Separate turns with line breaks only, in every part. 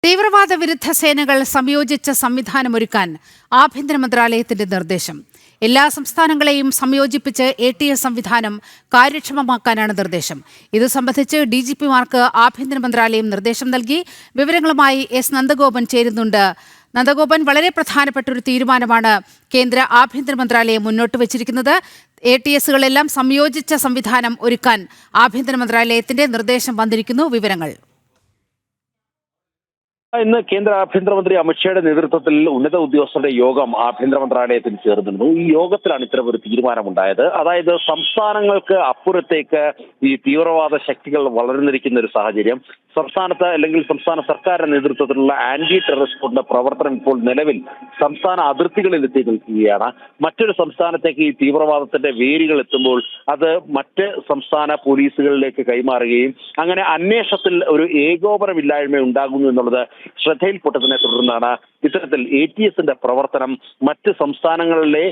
തീവ്രവാദ വിരുദ്ധ സേനകൾ സംയോജിച്ച സംവിധാനമൊരുക്കാൻ ആഭ്യന്തര മന്ത്രാലയത്തിന്റെ നിർദ്ദേശം. എല്ലാ സംസ്ഥാനങ്ങളെയും സംയോജിപ്പിച്ച് ATS സംവിധാനം കാര്യക്ഷമമാക്കാനാണ് നിർദ്ദേശം. ഇത് സംബന്ധിച്ച് DGPമാർക്ക് ആഭ്യന്തര മന്ത്രാലയം നിർദ്ദേശം നൽകി. വിവരങ്ങളുമായി എസ് നന്ദഗോപൻ ചേരുന്നുണ്ട്. നന്ദഗോപൻ, വളരെ പ്രധാനപ്പെട്ട ഒരു തീരുമാനമാണ് കേന്ദ്ര ആഭ്യന്തര മന്ത്രാലയം മുന്നോട്ട് വച്ചിരിക്കുന്നത്. ATSകളെല്ലാം സംയോജിച്ച സംവിധാനം ഒരുക്കാൻ ആഭ്യന്തര മന്ത്രാലയത്തിന്റെ നിർദ്ദേശം വന്നിരിക്കുന്നു. വിവരങ്ങൾ.
ഇന്ന് കേന്ദ്ര ആഭ്യന്തരമന്ത്രി അമിത്ഷായുടെ നേതൃത്വത്തിൽ ഉന്നത ഉദ്യോഗസ്ഥരുടെ യോഗം ആഭ്യന്തര മന്ത്രാലയത്തിൽ ചേർന്നിരുന്നു. ഈ യോഗത്തിലാണ് ഇത്തരം ഒരു തീരുമാനമുണ്ടായത്. അതായത് സംസ്ഥാനങ്ങൾക്ക് അപ്പുറത്തേക്ക് ഈ തീവ്രവാദ ശക്തികൾ വളർന്നിരിക്കുന്ന ഒരു സാഹചര്യം, സംസ്ഥാനത്ത് അല്ലെങ്കിൽ സംസ്ഥാന സർക്കാരിന്റെ നേതൃത്വത്തിലുള്ള ആന്റി ടെററിസ്റ്റ് ഫണ്ടിന്റെ പ്രവർത്തനം ഇപ്പോൾ നിലവിൽ സംസ്ഥാന അതിർത്തികളിൽ എത്തി നിൽക്കുകയാണ്. മറ്റൊരു സംസ്ഥാനത്തേക്ക് ഈ തീവ്രവാദത്തിന്റെ വേരുകൾ എത്തുമ്പോൾ അത് മറ്റ് സംസ്ഥാന പോലീസുകളിലേക്ക് കൈമാറുകയും അങ്ങനെ അന്വേഷണത്തിൽ ഒരു ഏകോപനമില്ലായ്മ ഉണ്ടാകുന്നു എന്നുള്ളത് ശ്രദ്ധയിൽപ്പെട്ടതിനെ തുടർന്നാണ് ഇത്തരത്തിൽ ATSന്റെ പ്രവർത്തനം മറ്റ് സംസ്ഥാനങ്ങളിലെ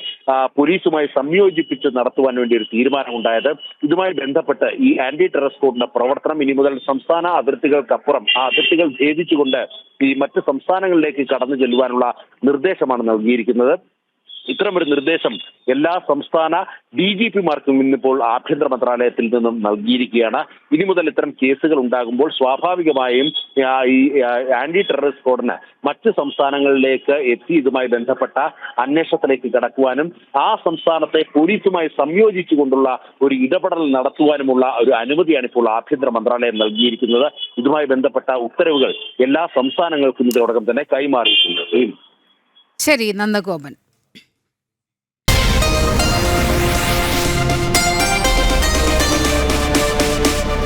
പോലീസുമായി സംയോജിപ്പിച്ച് നടത്തുവാൻ വേണ്ടി ഒരു തീരുമാനമുണ്ടായത്. ഇതുമായി ബന്ധപ്പെട്ട് ഈ ആന്റി ടെററിസ്റ്റ് കോഡിന്റെ പ്രവർത്തനം ഇനി മുതൽ സംസ്ഥാന അതിർത്തികൾക്കപ്പുറം ആ അതിർത്തികൾ ഭേദിച്ചുകൊണ്ട് ഈ മറ്റ് സംസ്ഥാനങ്ങളിലേക്ക് കടന്നു ചെല്ലുവാനുള്ള നിർദ്ദേശമാണ് നൽകിയിരിക്കുന്നത്. ഇത്തരമൊരു നിർദ്ദേശം എല്ലാ സംസ്ഥാന DGPമാർക്കും ഇന്നിപ്പോൾ ആഭ്യന്തര മന്ത്രാലയത്തിൽ നിന്നും നൽകിയിരിക്കുകയാണ്. ഇനി മുതൽ ഇത്തരം കേസുകൾ ഉണ്ടാകുമ്പോൾ സ്വാഭാവികമായും ഈ ആന്റി ടെററിസ്റ്റ് സ്ക്വാഡിന് മറ്റ് സംസ്ഥാനങ്ങളിലേക്ക് എത്തി ഇതുമായി ബന്ധപ്പെട്ട അന്വേഷണത്തിലേക്ക് കടക്കുവാനും ആ സംസ്ഥാനത്തെ പോലീസുമായി സംയോജിച്ചുകൊണ്ടുള്ള ഒരു ഇടപെടൽ നടത്തുവാനുമുള്ള ഒരു അനുമതിയാണ് ഇപ്പോൾ ആഭ്യന്തര മന്ത്രാലയം നൽകിയിരിക്കുന്നത്. ഇതുമായി ബന്ധപ്പെട്ട ഉത്തരവുകൾ എല്ലാ സംസ്ഥാനങ്ങൾക്കും ഇതിനോടകം തന്നെ കൈമാറിയിട്ടുണ്ട്.
ശരി, നന്ദഗോപൻ.